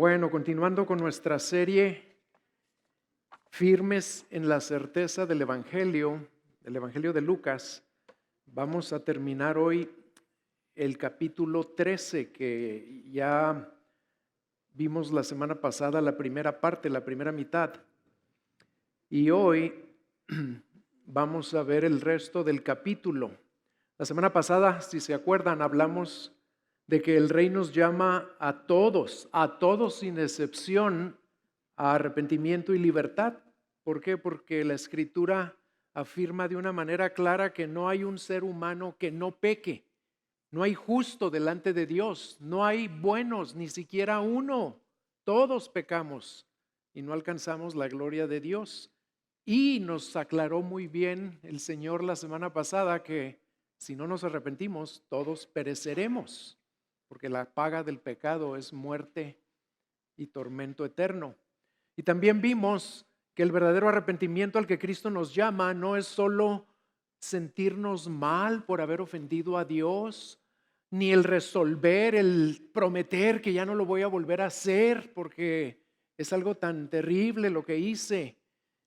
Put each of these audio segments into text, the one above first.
Bueno, continuando con nuestra serie Firmes en la certeza del Evangelio de Lucas, vamos a terminar hoy el capítulo 13 que ya vimos la semana pasada, la primera parte, la primera mitad. Y hoy vamos a ver el resto del capítulo. La semana pasada, si se acuerdan, hablamos de que el Rey nos llama a todos sin excepción, a arrepentimiento y libertad. ¿Por qué? Porque la Escritura afirma de una manera clara que no hay un ser humano que no peque. No hay justo delante de Dios, no hay buenos, ni siquiera uno. Todos pecamos y no alcanzamos la gloria de Dios. Y nos aclaró muy bien el Señor la semana pasada que si no nos arrepentimos, todos pereceremos, porque la paga del pecado es muerte y tormento eterno. Y también vimos que el verdadero arrepentimiento al que Cristo nos llama no es solo sentirnos mal por haber ofendido a Dios, ni el resolver, el prometer que ya no lo voy a volver a hacer porque es algo tan terrible lo que hice.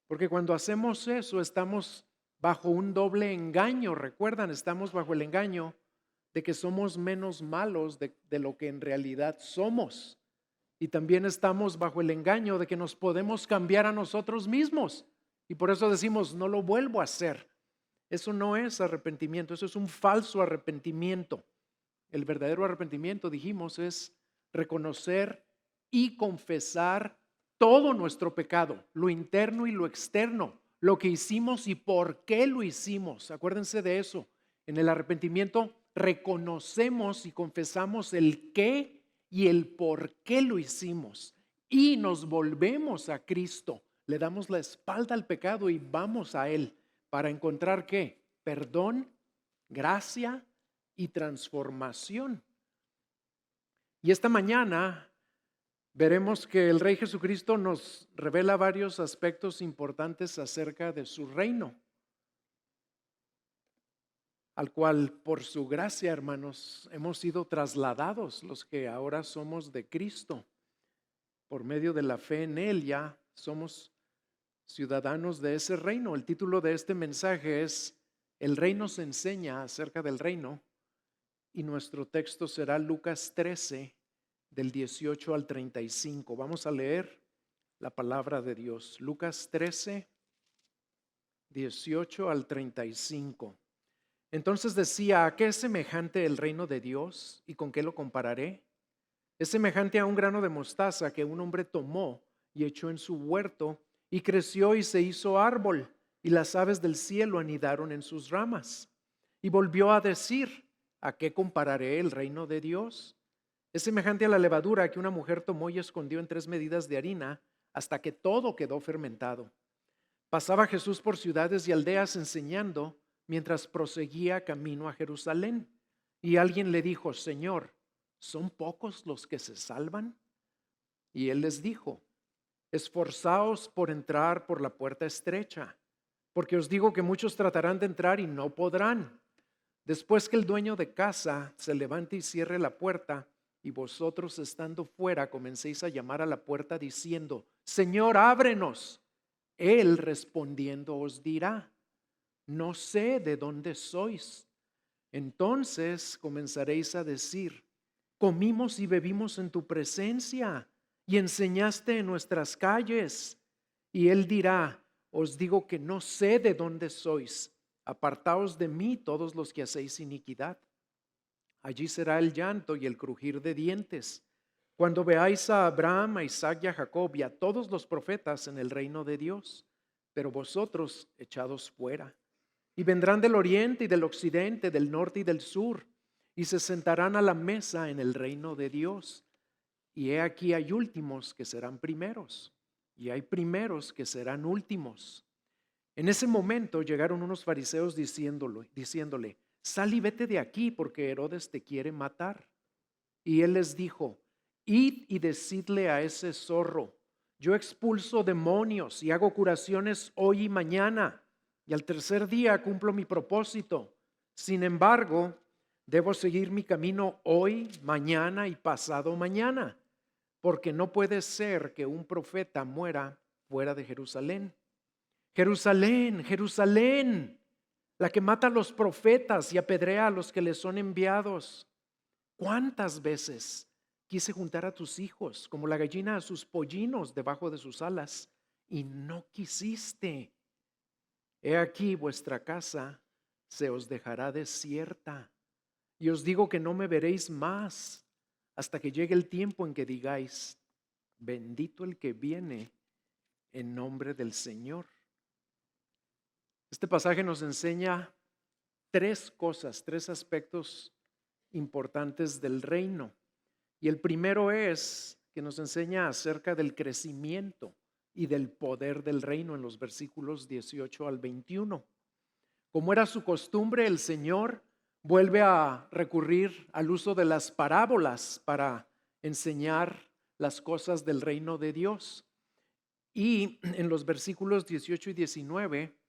Porque cuando hacemos eso estamos bajo un doble engaño. Recuerdan, estamos bajo el engaño de que somos menos malos de lo que en realidad somos. Y también estamos bajo el engaño de que nos podemos cambiar a nosotros mismos. Y por eso decimos, no lo vuelvo a hacer. Eso no es arrepentimiento, eso es un falso arrepentimiento. El verdadero arrepentimiento, dijimos, es reconocer y confesar todo nuestro pecado, lo interno y lo externo, lo que hicimos y por qué lo hicimos. Acuérdense de eso. En el arrepentimiento reconocemos y confesamos el qué y el por qué lo hicimos. Y nos volvemos a Cristo. Le damos la espalda al pecado y vamos a Él para encontrar ¿qué? Perdón, gracia y transformación. Y esta mañana veremos que el Rey Jesucristo nos revela varios aspectos importantes acerca de su reino, al cual por su gracia, hermanos, hemos sido trasladados los que ahora somos de Cristo. Por medio de la fe en Él ya somos ciudadanos de ese reino. El título de este mensaje es El Rey nos enseña acerca del reino y nuestro texto será Lucas 13 del 18 al 35. Vamos a leer la palabra de Dios. Lucas 13, 18 al 35. Entonces decía, ¿a qué es semejante el reino de Dios y con qué lo compararé? Es semejante a un grano de mostaza que un hombre tomó y echó en su huerto y creció y se hizo árbol y las aves del cielo anidaron en sus ramas. Y volvió a decir, ¿a qué compararé el reino de Dios? Es semejante a la levadura que una mujer tomó y escondió en 3 medidas de harina hasta que todo quedó fermentado. Pasaba Jesús por ciudades y aldeas enseñando mientras proseguía camino a Jerusalén. Y alguien le dijo, Señor, ¿son pocos los que se salvan? Y él les dijo, esforzaos por entrar por la puerta estrecha, porque os digo que muchos tratarán de entrar y no podrán. Después que el dueño de casa se levante y cierre la puerta, y vosotros estando fuera comencéis a llamar a la puerta diciendo, Señor, ábrenos. Él respondiendo os dirá, no sé de dónde sois. Entonces comenzaréis a decir, comimos y bebimos en tu presencia y enseñaste en nuestras calles. Y él dirá, os digo que no sé de dónde sois. Apartaos de mí todos los que hacéis iniquidad. Allí será el llanto y el crujir de dientes, cuando veáis a Abraham, a Isaac y a Jacob y a todos los profetas en el reino de Dios, pero vosotros echados fuera. Y vendrán del oriente y del occidente, del norte y del sur, y se sentarán a la mesa en el reino de Dios. Y he aquí hay últimos que serán primeros, y hay primeros que serán últimos. En ese momento llegaron unos fariseos diciéndole, sal y vete de aquí porque Herodes te quiere matar. Y él les dijo, id y decidle a ese zorro, yo expulso demonios y hago curaciones hoy y mañana, y al tercer día cumplo mi propósito. Sin embargo, debo seguir mi camino hoy, mañana y pasado mañana, porque no puede ser que un profeta muera fuera de Jerusalén. Jerusalén, Jerusalén, la que mata a los profetas y apedrea a los que les son enviados. ¿Cuántas veces quise juntar a tus hijos como la gallina a sus pollinos debajo de sus alas y no quisiste? He aquí vuestra casa se os dejará desierta y os digo que no me veréis más hasta que llegue el tiempo en que digáis, bendito el que viene en nombre del Señor. Este pasaje nos enseña tres cosas, tres aspectos importantes del reino. Y el primero es que nos enseña acerca del crecimiento y del poder del reino en los versículos 18 al 21. Como era su costumbre, el Señor vuelve a recurrir al uso de las parábolas para enseñar las cosas del reino de Dios. Y en los versículos 18 y 19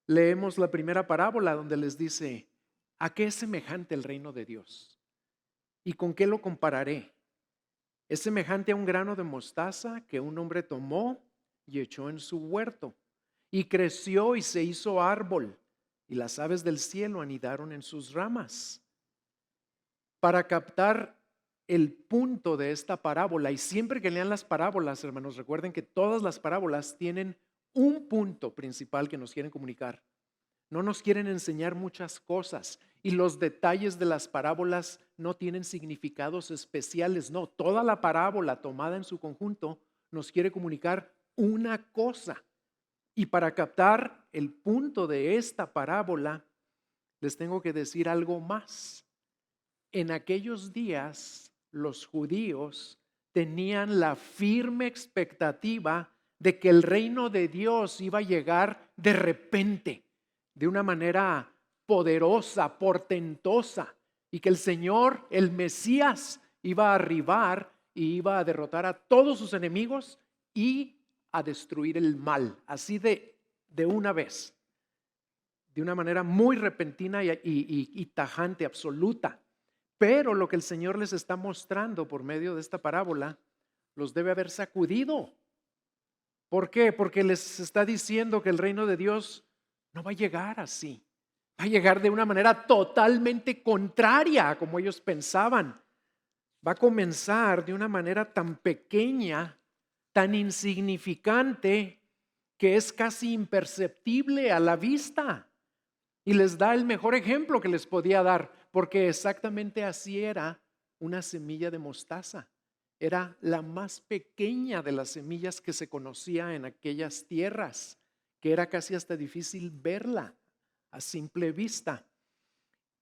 leemos la primera parábola donde les dice, ¿a qué es semejante el reino de Dios? ¿Y con qué lo compararé? Es semejante a un grano de mostaza que un hombre tomó y echó en su huerto, y creció y se hizo árbol, y las aves del cielo anidaron en sus ramas. Para captar el punto de esta parábola, y siempre que lean las parábolas, hermanos, recuerden que todas las parábolas tienen un punto principal que nos quieren comunicar. No nos quieren enseñar muchas cosas y los detalles de las parábolas no tienen significados especiales. No, toda la parábola tomada en su conjunto nos quiere comunicar una cosa. Y para captar el punto de esta parábola, les tengo que decir algo más. En aquellos días, los judíos tenían la firme expectativa de que el reino de Dios iba a llegar de repente, de una manera poderosa, portentosa, y que el Señor, el Mesías, iba a arribar y iba a derrotar a todos sus enemigos y a destruir el mal, así de una vez, de una manera muy repentina y tajante, absoluta. Pero lo que el Señor les está mostrando por medio de esta parábola los debe haber sacudido. ¿Por qué? Porque les está diciendo que el reino de Dios no va a llegar así. Va a llegar de una manera totalmente contraria a como ellos pensaban. Va a comenzar de una manera tan pequeña, tan insignificante, que es casi imperceptible a la vista. Y les da el mejor ejemplo que les podía dar, porque exactamente así era una semilla de mostaza. Era la más pequeña de las semillas que se conocía en aquellas tierras, que era casi hasta difícil verla a simple vista.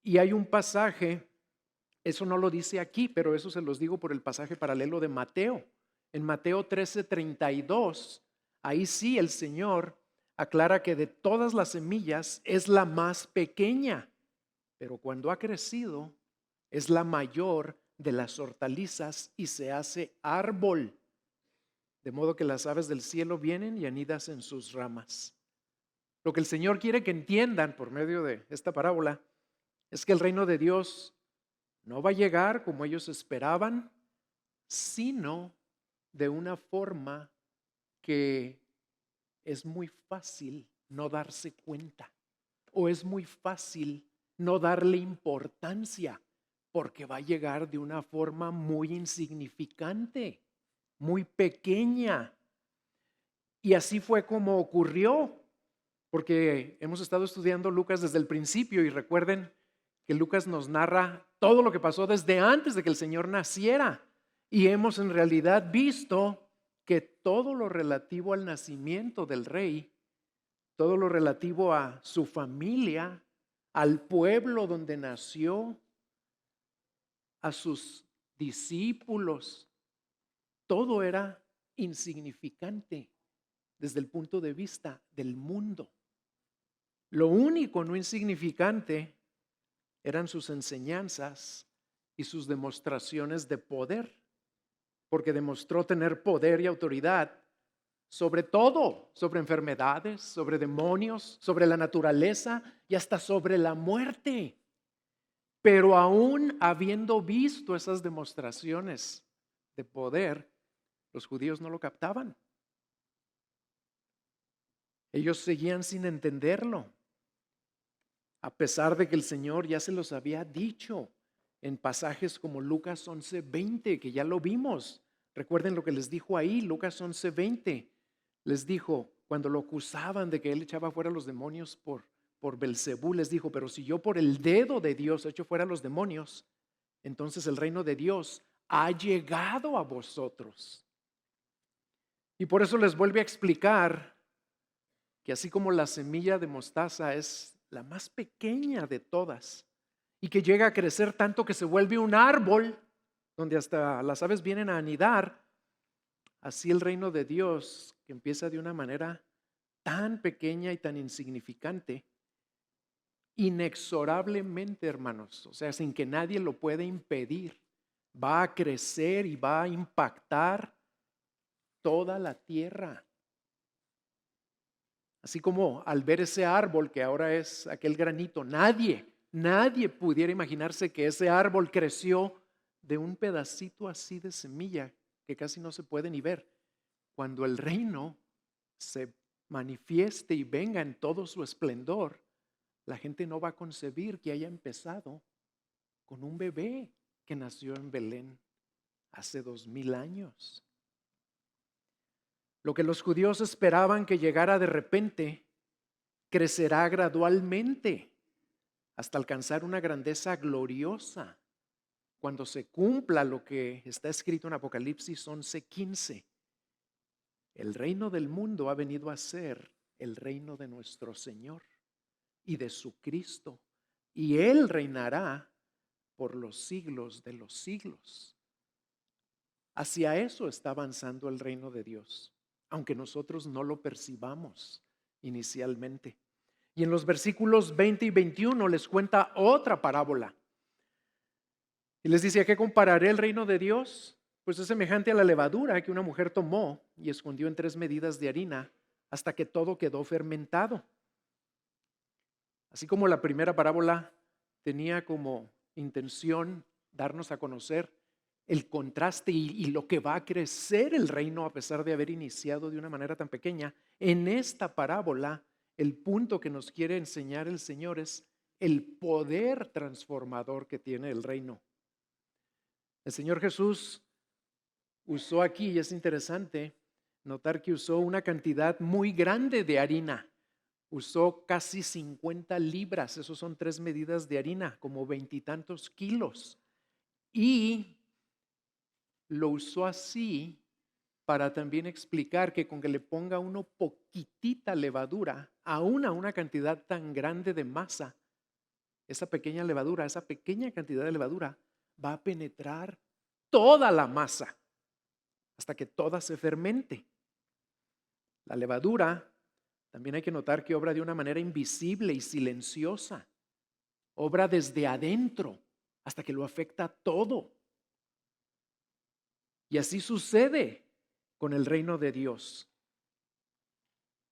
Y hay un pasaje, eso no lo dice aquí, pero eso se los digo por el pasaje paralelo de Mateo. En Mateo 13:32, ahí sí el Señor aclara que de todas las semillas es la más pequeña, pero cuando ha crecido es la mayor de las hortalizas y se hace árbol, de modo que las aves del cielo vienen y anidan en sus ramas. Lo que el Señor quiere que entiendan por medio de esta parábola es que el reino de Dios no va a llegar como ellos esperaban, sino de una forma que es muy fácil no darse cuenta o es muy fácil no darle importancia porque va a llegar de una forma muy insignificante, muy pequeña. Y así fue como ocurrió, porque hemos estado estudiando Lucas desde el principio y recuerden que Lucas nos narra todo lo que pasó desde antes de que el Señor naciera. Y hemos en realidad visto que todo lo relativo al nacimiento del rey, todo lo relativo a su familia, al pueblo donde nació, a sus discípulos, todo era insignificante desde el punto de vista del mundo. Lo único no insignificante eran sus enseñanzas y sus demostraciones de poder, porque demostró tener poder y autoridad sobre todo, sobre enfermedades, sobre demonios, sobre la naturaleza y hasta sobre la muerte. Pero aún habiendo visto esas demostraciones de poder, Los judíos no lo captaban. Ellos seguían sin entenderlo, a pesar de que el Señor ya se los había dicho en pasajes como Lucas 11:20, que ya lo vimos. Recuerden lo que les dijo ahí, Lucas 11:20. Les dijo, cuando lo acusaban de que él echaba fuera los demonios por Belcebú, les dijo, pero si yo por el dedo de Dios echo fuera los demonios, entonces el reino de Dios ha llegado a vosotros. Y por eso les vuelve a explicar que así como la semilla de mostaza es la más pequeña de todas y que llega a crecer tanto que se vuelve un árbol donde hasta las aves vienen a anidar, así el reino de Dios, que empieza de una manera tan pequeña y tan insignificante, inexorablemente, hermanos, o sea, sin que nadie lo pueda impedir, va a crecer y va a impactar toda la tierra. Así como al ver ese árbol que ahora es aquel granito, nadie pudiera imaginarse que ese árbol creció de un pedacito así de semilla que casi no se puede ni ver. Cuando el reino se manifieste y venga en todo su esplendor, la gente no va a concebir que haya empezado con un bebé que nació en Belén hace 2000 años. Lo que los judíos esperaban que llegara de repente, crecerá gradualmente hasta alcanzar una grandeza gloriosa cuando se cumpla lo que está escrito en Apocalipsis 11:15. El reino del mundo ha venido a ser el reino de nuestro Señor y de su Cristo, y Él reinará por los siglos de los siglos. Hacia eso está avanzando el reino de Dios, aunque nosotros no lo percibamos inicialmente. Y en los versículos 20 y 21 les cuenta otra parábola. Y les dice, ¿a qué compararé el reino de Dios? Pues es semejante a la levadura que una mujer tomó y escondió en 3 medidas de harina hasta que todo quedó fermentado. Así como la primera parábola tenía como intención darnos a conocer el contraste y lo que va a crecer el reino a pesar de haber iniciado de una manera tan pequeña, en esta parábola el punto que nos quiere enseñar el Señor es el poder transformador que tiene el reino. El Señor Jesús usó aquí, y es interesante notar que usó una cantidad muy grande de harina. Usó casi 50 libras, esos son 3 medidas de harina, como 20 y tantos kilos. Y lo usó así para también explicar que con que le ponga uno poquitita levadura, aún a una cantidad tan grande de masa, esa pequeña levadura, esa pequeña cantidad de levadura va a penetrar toda la masa hasta que toda se fermente. La levadura también hay que notar que obra de una manera invisible y silenciosa. Obra desde adentro hasta que lo afecta todo. Y así sucede con el reino de Dios,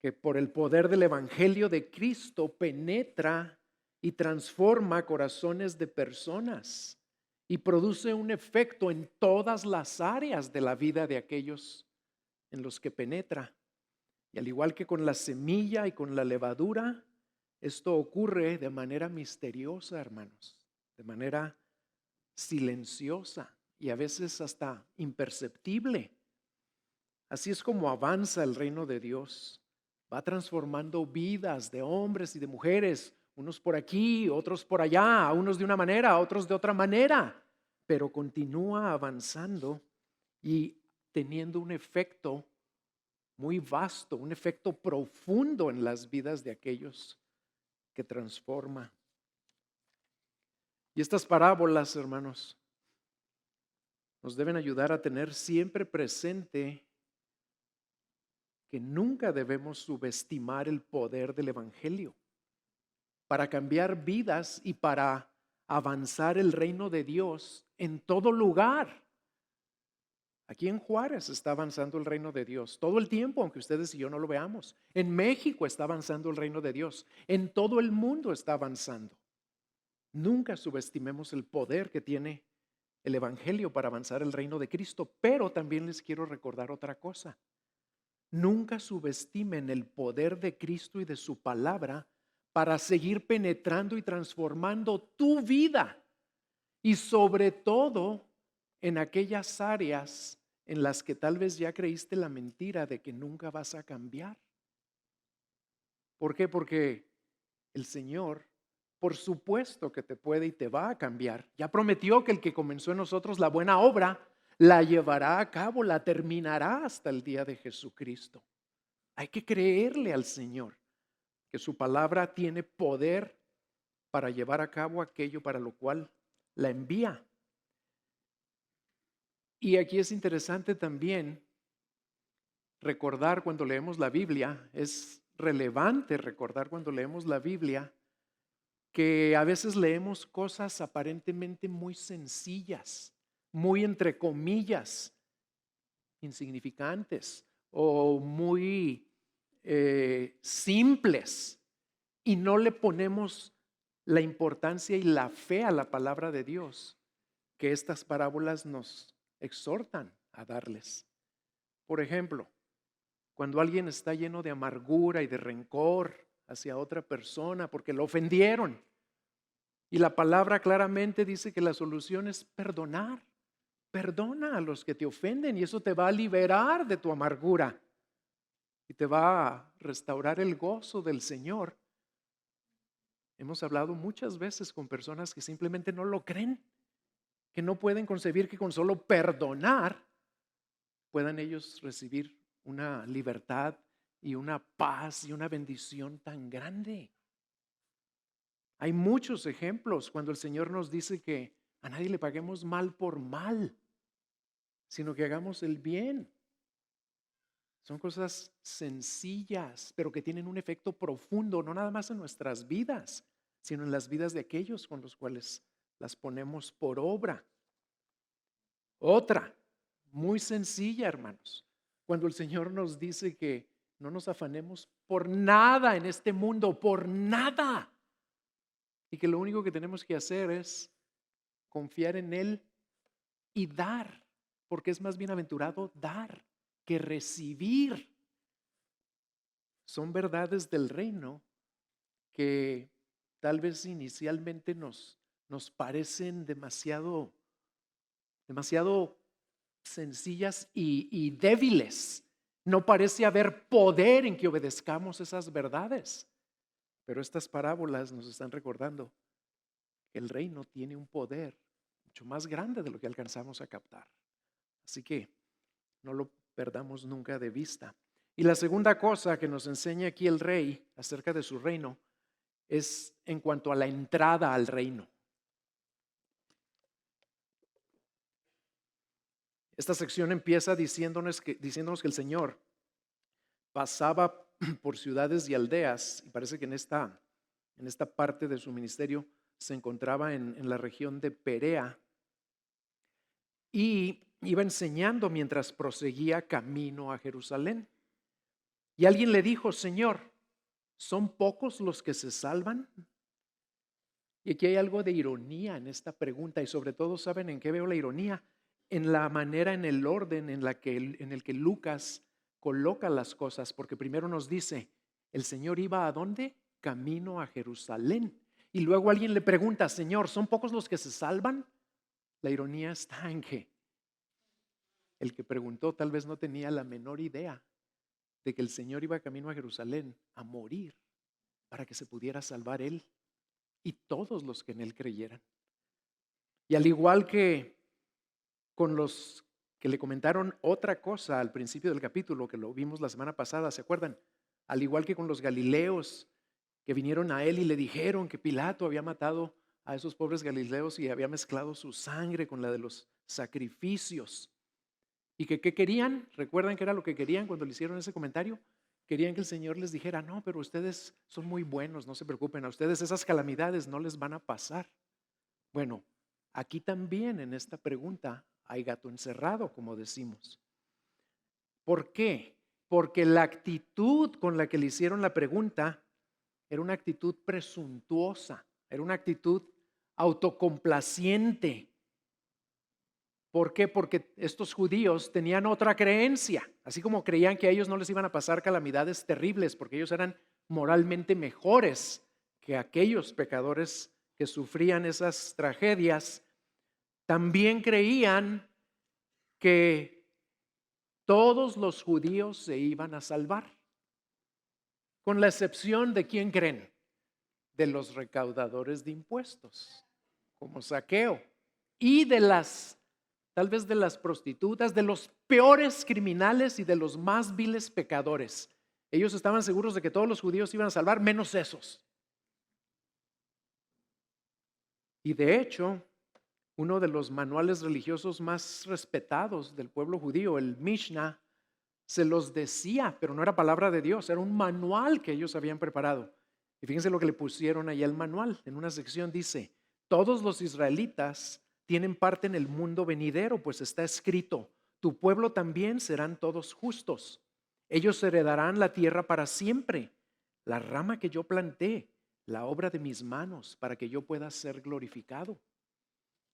que por el poder del Evangelio de Cristo penetra y transforma corazones de personas y produce un efecto en todas las áreas de la vida de aquellos en los que penetra. Y al igual que con la semilla y con la levadura, esto ocurre de manera misteriosa, hermanos, de manera silenciosa y a veces hasta imperceptible. Así es como avanza el reino de Dios. Va transformando vidas de hombres y de mujeres, unos por aquí, otros por allá, unos de una manera, otros de otra manera, pero continúa avanzando y teniendo un efecto muy vasto, un efecto profundo en las vidas de aquellos que transforma. Y estas parábolas, hermanos, nos deben ayudar a tener siempre presente que nunca debemos subestimar el poder del Evangelio para cambiar vidas y para avanzar el reino de Dios en todo lugar. Aquí en Juárez está avanzando el reino de Dios todo el tiempo, aunque ustedes y yo no lo veamos. En México está avanzando el reino de Dios. En todo el mundo está avanzando. Nunca subestimemos el poder que tiene el Evangelio para avanzar el reino de Cristo. Pero también les quiero recordar otra cosa. Nunca subestimen el poder de Cristo y de su palabra para seguir penetrando y transformando tu vida. Y sobre todo en aquellas áreas en las que tal vez ya creíste la mentira de que nunca vas a cambiar. ¿Por qué? Porque el Señor, por supuesto que te puede y te va a cambiar. Ya prometió que el que comenzó en nosotros la buena obra, la llevará a cabo, la terminará hasta el día de Jesucristo. Hay que creerle al Señor, que su palabra tiene poder para llevar a cabo aquello para lo cual la envía. Y aquí es interesante también recordar cuando leemos la Biblia, es relevante recordar cuando leemos la Biblia que a veces leemos cosas aparentemente muy sencillas, muy entre comillas, insignificantes o muy simples y no le ponemos la importancia y la fe a la palabra de Dios que estas parábolas nos exhortan a darles. Por ejemplo, cuando alguien está lleno de amargura y de rencor hacia otra persona porque lo ofendieron, y la palabra claramente dice que la solución es perdonar. Perdona a los que te ofenden y eso te va a liberar de tu amargura y te va a restaurar el gozo del Señor. Hemos hablado muchas veces con personas que simplemente no lo creen, que no pueden concebir que con solo perdonar puedan ellos recibir una libertad y una paz y una bendición tan grande. Hay muchos ejemplos cuando el Señor nos dice que a nadie le paguemos mal por mal, sino que hagamos el bien. Son cosas sencillas, pero que tienen un efecto profundo, no nada más en nuestras vidas, sino en las vidas de aquellos con los cuales las ponemos por obra. Otra, muy sencilla, hermanos, cuando el Señor nos dice que no nos afanemos por nada en este mundo, por nada, y que lo único que tenemos que hacer es confiar en Él y dar, porque es más bienaventurado dar que recibir. Son verdades del reino que tal vez inicialmente nos parecen demasiado sencillas y débiles. No parece haber poder en que obedezcamos esas verdades. Pero estas parábolas nos están recordando que el reino tiene un poder mucho más grande de lo que alcanzamos a captar. Así que no lo perdamos nunca de vista. Y la segunda cosa que nos enseña aquí el rey acerca de su reino es en cuanto a la entrada al reino. Esta sección empieza diciéndonos que el Señor pasaba por ciudades y aldeas, y parece que en esta parte de su ministerio se encontraba en la región de Perea, y iba enseñando mientras proseguía camino a Jerusalén. Y alguien le dijo: Señor, ¿son pocos los que se salvan? Y aquí hay algo de ironía en esta pregunta, y sobre todo, ¿saben en qué veo la ironía? En la manera, en el orden en el que Lucas coloca las cosas, porque primero nos dice, el Señor iba ¿a dónde? Camino a Jerusalén. Y luego alguien le pregunta: Señor, ¿son pocos los que se salvan? La ironía está en que el que preguntó tal vez no tenía la menor idea de que el Señor iba camino a Jerusalén a morir para que se pudiera salvar él y todos los que en él creyeran. Y al igual que con los que le comentaron otra cosa al principio del capítulo, que lo vimos la semana pasada, ¿se acuerdan? Al igual que con los galileos que vinieron a él y le dijeron que Pilato había matado a esos pobres galileos y había mezclado su sangre con la de los sacrificios. ¿Y que qué querían? ¿Recuerdan qué era lo que querían cuando le hicieron ese comentario? Querían que el Señor les dijera: no, pero ustedes son muy buenos, no se preocupen, a ustedes esas calamidades no les van a pasar. Bueno, aquí también en esta pregunta hay gato encerrado, como decimos. ¿Por qué? Porque la actitud con la que le hicieron la pregunta era una actitud presuntuosa, era una actitud autocomplaciente. ¿Por qué? Porque estos judíos tenían otra creencia, así como creían que a ellos no les iban a pasar calamidades terribles porque ellos eran moralmente mejores que aquellos pecadores que sufrían esas tragedias. También creían que todos los judíos se iban a salvar, con la excepción de ¿quién creen? De los recaudadores de impuestos, como Zaqueo, y tal vez de las prostitutas, de los peores criminales y de los más viles pecadores. Ellos estaban seguros de que todos los judíos se iban a salvar, menos esos. Y de hecho, uno de los manuales religiosos más respetados del pueblo judío, el Mishnah, se los decía, pero no era palabra de Dios, era un manual que ellos habían preparado. Y fíjense lo que le pusieron ahí al manual. En una sección dice: todos los israelitas tienen parte en el mundo venidero, pues está escrito: tu pueblo también serán todos justos. Ellos heredarán la tierra para siempre, la rama que yo planté, la obra de mis manos, para que yo pueda ser glorificado.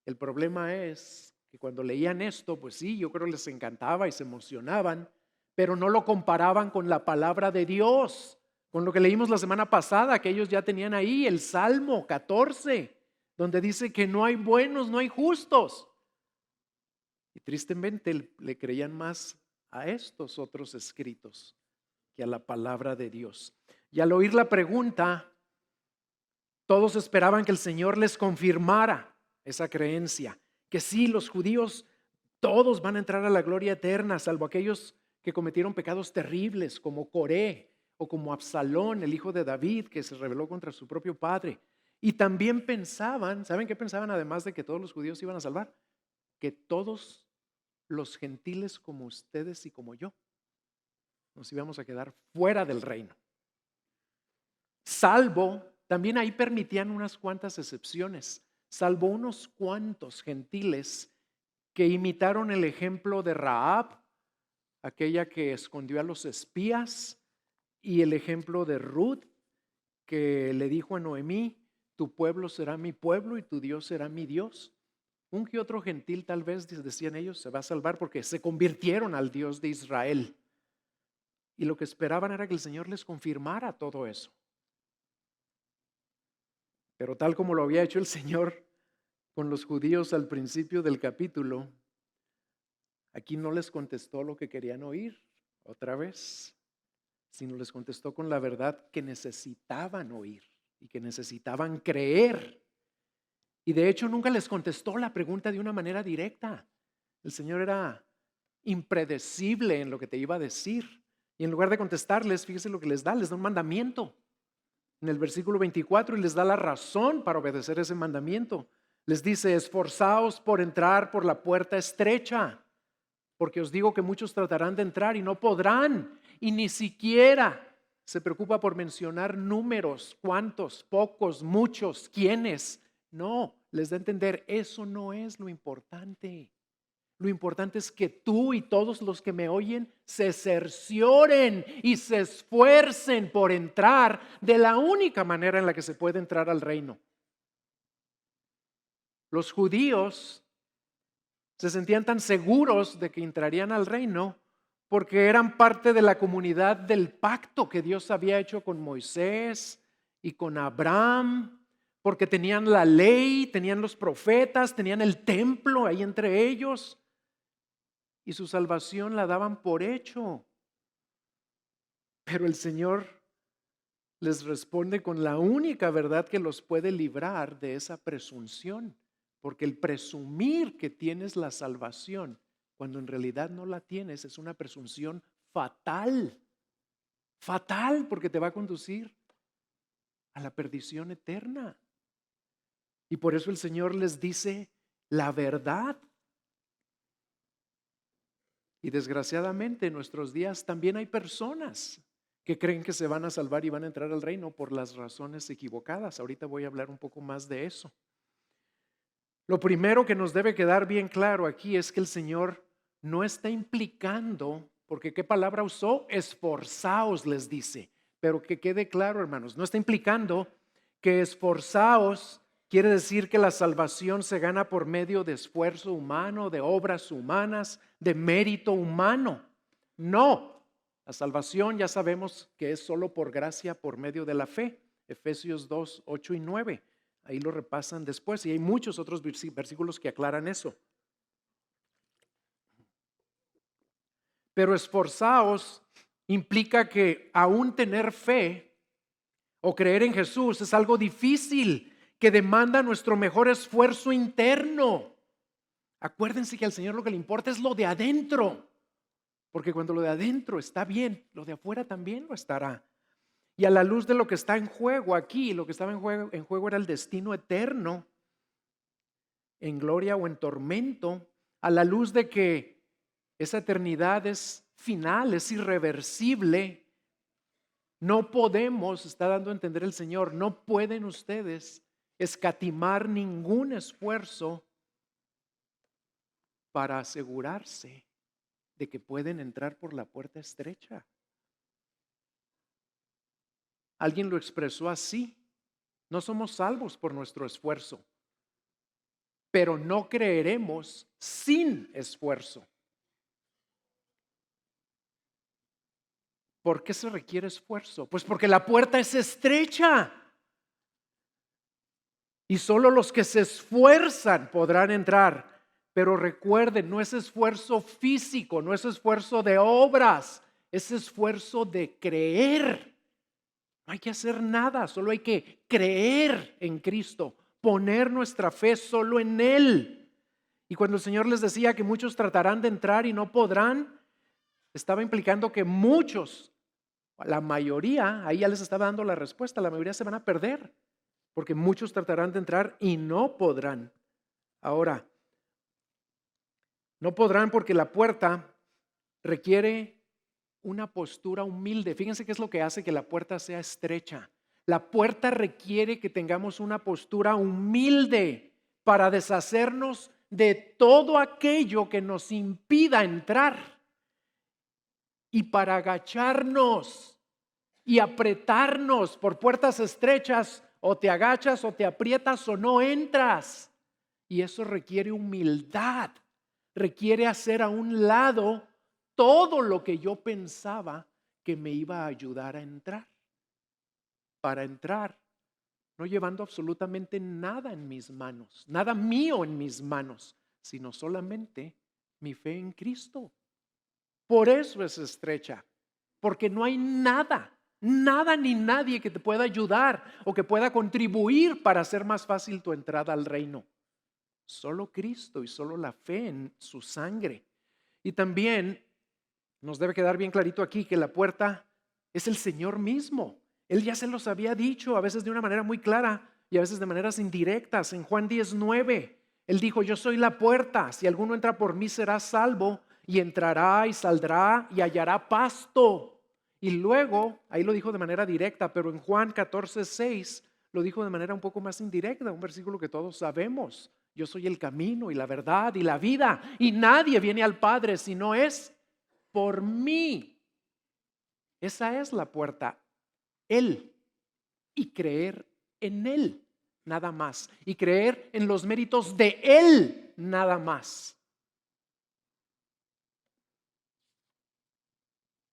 El problema es que cuando leían esto, pues sí, yo creo que les encantaba y se emocionaban, pero no lo comparaban con la palabra de Dios, con lo que leímos la semana pasada, que ellos ya tenían ahí, el Salmo 14, donde dice que no hay buenos, no hay justos. Y tristemente le creían más a estos otros escritos que a la palabra de Dios. Y al oír la pregunta, todos esperaban que el Señor les confirmara esa creencia, que sí, los judíos todos van a entrar a la gloria eterna, salvo aquellos que cometieron pecados terribles como Coré o como Absalón, el hijo de David, que se rebeló contra su propio padre. Y también pensaban, ¿saben qué pensaban además de que todos los judíos se iban a salvar? Que todos los gentiles como ustedes y como yo nos íbamos a quedar fuera del reino. Salvo, también ahí permitían unas cuantas excepciones, salvo unos cuantos gentiles que imitaron el ejemplo de Rahab, aquella que escondió a los espías, y el ejemplo de Ruth, que le dijo a Noemí: tu pueblo será mi pueblo y tu Dios será mi Dios. Un que otro gentil, tal vez decían ellos, se va a salvar porque se convirtieron al Dios de Israel. Y lo que esperaban era que el Señor les confirmara todo eso. Pero tal como lo había hecho el Señor con los judíos al principio del capítulo, aquí no les contestó lo que querían oír otra vez, sino les contestó con la verdad que necesitaban oír y que necesitaban creer. Y de hecho nunca les contestó la pregunta de una manera directa. El Señor era impredecible en lo que te iba a decir. Y en lugar de contestarles, fíjese lo que les da un mandamiento. En el versículo 24, y les da la razón para obedecer ese mandamiento. Les dice: esforzaos por entrar por la puerta estrecha, porque os digo que muchos tratarán de entrar y no podrán. Y ni siquiera se preocupa por mencionar números, cuántos, pocos, muchos, quiénes. No, les da a entender, eso no es lo importante. Lo importante es que tú y todos los que me oyen se cercioren y se esfuercen por entrar de la única manera en la que se puede entrar al reino. Los judíos se sentían tan seguros de que entrarían al reino porque eran parte de la comunidad del pacto que Dios había hecho con Moisés y con Abraham, porque tenían la ley, tenían los profetas, tenían el templo ahí entre ellos. Y su salvación la daban por hecho. Pero el Señor les responde con la única verdad que los puede librar de esa presunción. Porque el presumir que tienes la salvación, cuando en realidad no la tienes, es una presunción fatal. Fatal, porque te va a conducir a la perdición eterna. Y por eso el Señor les dice la verdad. Y desgraciadamente en nuestros días también hay personas que creen que se van a salvar y van a entrar al reino por las razones equivocadas. Ahorita voy a hablar un poco más de eso. Lo primero que nos debe quedar bien claro aquí es que el Señor no está implicando, porque ¿qué palabra usó? Esforzaos, les dice. Pero que quede claro, hermanos, no está implicando que esforzaos ¿Quiere decir que la salvación se gana por medio de esfuerzo humano, de obras humanas, de mérito humano? No, la salvación ya sabemos que es solo por gracia, por medio de la fe. Efesios 2, 8 y 9. Ahí lo repasan después y hay muchos otros versículos que aclaran eso. Pero esforzaos implica que aún tener fe o creer en Jesús es algo difícil que demanda nuestro mejor esfuerzo interno. Acuérdense que al Señor lo que le importa es lo de adentro, porque cuando lo de adentro está bien, lo de afuera también lo estará. Y a la luz de lo que está en juego aquí, lo que estaba en juego era el destino eterno, en gloria o en tormento, a la luz de que esa eternidad es final, es irreversible. No podemos, está dando a entender el Señor, no pueden ustedes escatimar ningún esfuerzo para asegurarse de que pueden entrar por la puerta estrecha. Alguien lo expresó así: no somos salvos por nuestro esfuerzo, pero no creeremos sin esfuerzo. ¿Por qué se requiere esfuerzo? Pues porque la puerta es estrecha. Y solo los que se esfuerzan podrán entrar. Pero recuerden, no es esfuerzo físico, no es esfuerzo de obras, es esfuerzo de creer. No hay que hacer nada, solo hay que creer en Cristo, poner nuestra fe solo en Él. Y cuando el Señor les decía que muchos tratarán de entrar y no podrán, estaba implicando que muchos, la mayoría, ahí ya les estaba dando la respuesta, la mayoría se van a perder, porque muchos tratarán de entrar y no podrán. Ahora, no podrán porque la puerta requiere una postura humilde. Fíjense qué es lo que hace que la puerta sea estrecha. La puerta requiere que tengamos una postura humilde para deshacernos de todo aquello que nos impida entrar y para agacharnos y apretarnos por puertas estrechas. O te agachas o te aprietas o no entras. Y eso requiere humildad. Requiere hacer a un lado todo lo que yo pensaba que me iba a ayudar a entrar. Para entrar, no llevando absolutamente nada en mis manos, nada mío en mis manos, sino solamente mi fe en Cristo. Por eso es estrecha, porque no hay nada ni nadie que te pueda ayudar o que pueda contribuir para hacer más fácil tu entrada al reino. Solo Cristo y solo la fe en su sangre. Y también nos debe quedar bien clarito aquí que la puerta es el Señor mismo. Él ya se los había dicho, a veces de una manera muy clara y a veces de maneras indirectas. En Juan 10:9, Él dijo: yo soy la puerta, si alguno entra por mí será salvo, y entrará y saldrá y hallará pasto. Y luego, ahí lo dijo de manera directa, pero en Juan 14:6 lo dijo de manera un poco más indirecta, un versículo que todos sabemos: yo soy el camino y la verdad y la vida, y nadie viene al Padre si no es por mí. Esa es la puerta, Él, y creer en Él, nada más, y creer en los méritos de Él, nada más.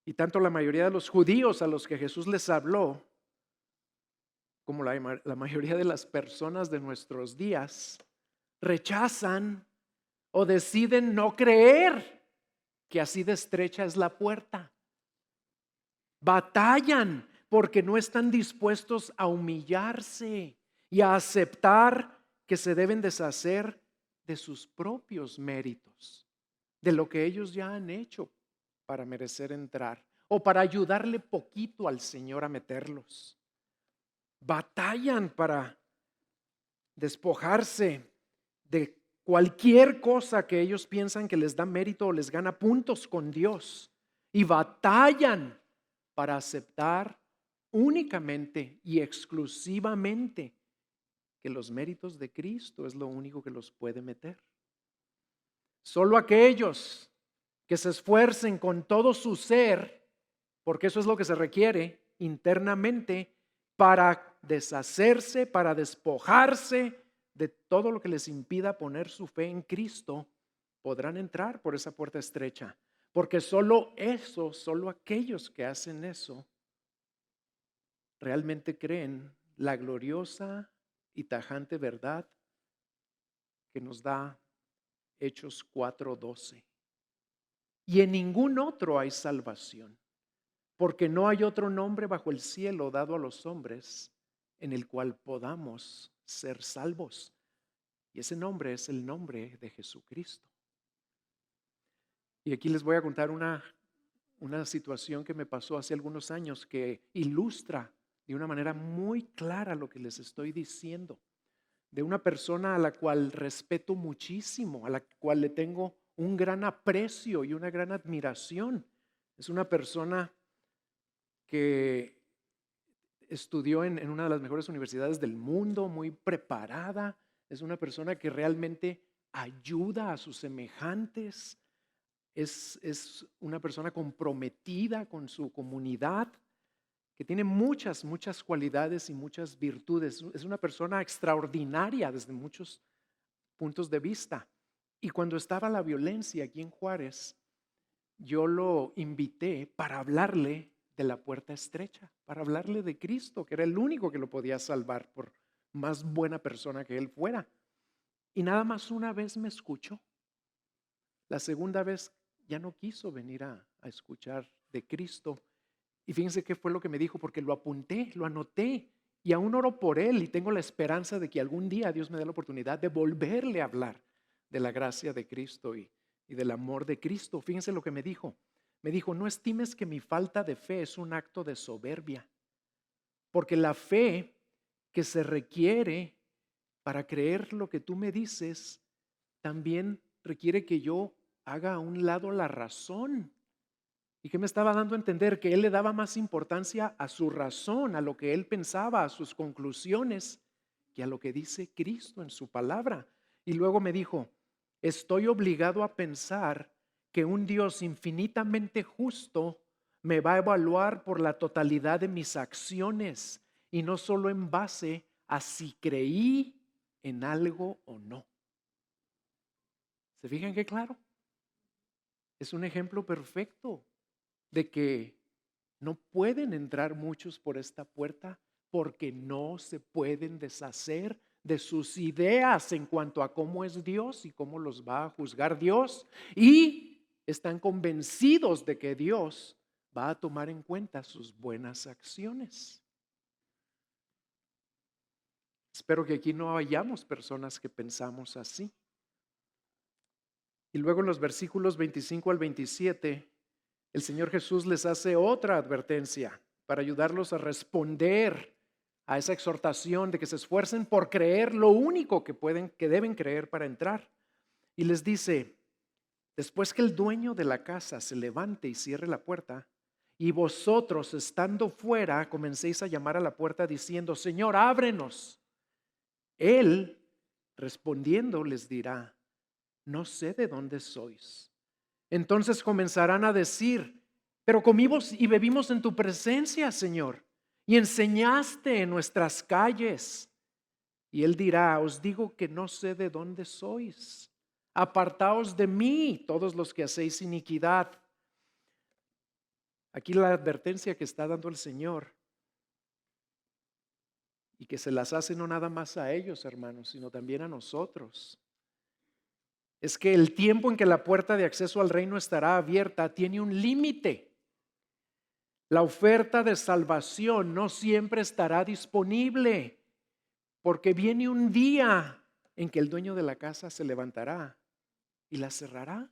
Y tanto la mayoría de los judíos a los que Jesús les habló, como la mayoría de las personas de nuestros días, rechazan o deciden no creer que así de estrecha es la puerta. Batallan porque no están dispuestos a humillarse y a aceptar que se deben deshacer de sus propios méritos, de lo que ellos ya han hecho para merecer entrar o para ayudarle poquito al Señor a meterlos. Batallan para despojarse de cualquier cosa que ellos piensan que les da mérito o les gana puntos con Dios, y batallan para aceptar únicamente y exclusivamente que los méritos de Cristo es lo único que los puede meter. Solo aquellos que se esfuercen con todo su ser, porque eso es lo que se requiere internamente para deshacerse, para despojarse de todo lo que les impida poner su fe en Cristo, podrán entrar por esa puerta estrecha. Porque solo aquellos que hacen eso, realmente creen la gloriosa y tajante verdad que nos da Hechos 4:12. Y en ningún otro hay salvación, porque no hay otro nombre bajo el cielo dado a los hombres en el cual podamos ser salvos. Y ese nombre es el nombre de Jesucristo. Y aquí les voy a contar una situación que me pasó hace algunos años que ilustra de una manera muy clara lo que les estoy diciendo. De una persona a la cual respeto muchísimo, a la cual le tengo un gran aprecio y una gran admiración. Es una persona que estudió en una de las mejores universidades del mundo, muy preparada. Es una persona que realmente ayuda a sus semejantes. Es una persona comprometida con su comunidad, que tiene muchas cualidades y muchas virtudes. Es una persona extraordinaria desde muchos puntos de vista. Y cuando estaba la violencia aquí en Juárez, yo lo invité para hablarle de la puerta estrecha, para hablarle de Cristo, que era el único que lo podía salvar, por más buena persona que él fuera. Y nada más una vez me escuchó. La segunda vez ya no quiso venir a escuchar de Cristo. Y fíjense qué fue lo que me dijo, porque lo apunté, lo anoté, y aún oro por él y tengo la esperanza de que algún día Dios me dé la oportunidad de volverle a hablar de la gracia de Cristo y del amor de Cristo. Fíjense lo que me dijo. Me dijo: no estimes que mi falta de fe es un acto de soberbia, porque la fe que se requiere para creer lo que tú me dices también requiere que yo haga a un lado la razón. ¿Y qué me estaba dando a entender? Que él le daba más importancia a su razón, a lo que él pensaba, a sus conclusiones, que a lo que dice Cristo en su palabra. Y luego me dijo: estoy obligado a pensar que un Dios infinitamente justo me va a evaluar por la totalidad de mis acciones y no solo en base a si creí en algo o no. ¿Se fijan qué claro? Es un ejemplo perfecto de que no pueden entrar muchos por esta puerta porque no se pueden deshacer de sus ideas en cuanto a cómo es Dios y cómo los va a juzgar Dios, y están convencidos de que Dios va a tomar en cuenta sus buenas acciones. Espero que aquí no hayamos personas que pensamos así. Y luego en los versículos 25 al 27, el Señor Jesús les hace otra advertencia para ayudarlos a responder a esa exhortación de que se esfuercen por creer lo único que deben creer para entrar. Y les dice: después que el dueño de la casa se levante y cierre la puerta, y vosotros estando fuera comencéis a llamar a la puerta diciendo: Señor, ábrenos. Él respondiendo les dirá: no sé de dónde sois. Entonces comenzarán a decir: pero comimos y bebimos en tu presencia, Señor, y enseñaste en nuestras calles. Y él dirá: os digo que no sé de dónde sois. Apartaos de mí, todos los que hacéis iniquidad. Aquí la advertencia que está dando el Señor, y que se las hace no nada más a ellos, hermanos, sino también a nosotros, es que el tiempo en que la puerta de acceso al reino estará abierta tiene un límite. La oferta de salvación no siempre estará disponible, porque viene un día en que el dueño de la casa se levantará y la cerrará.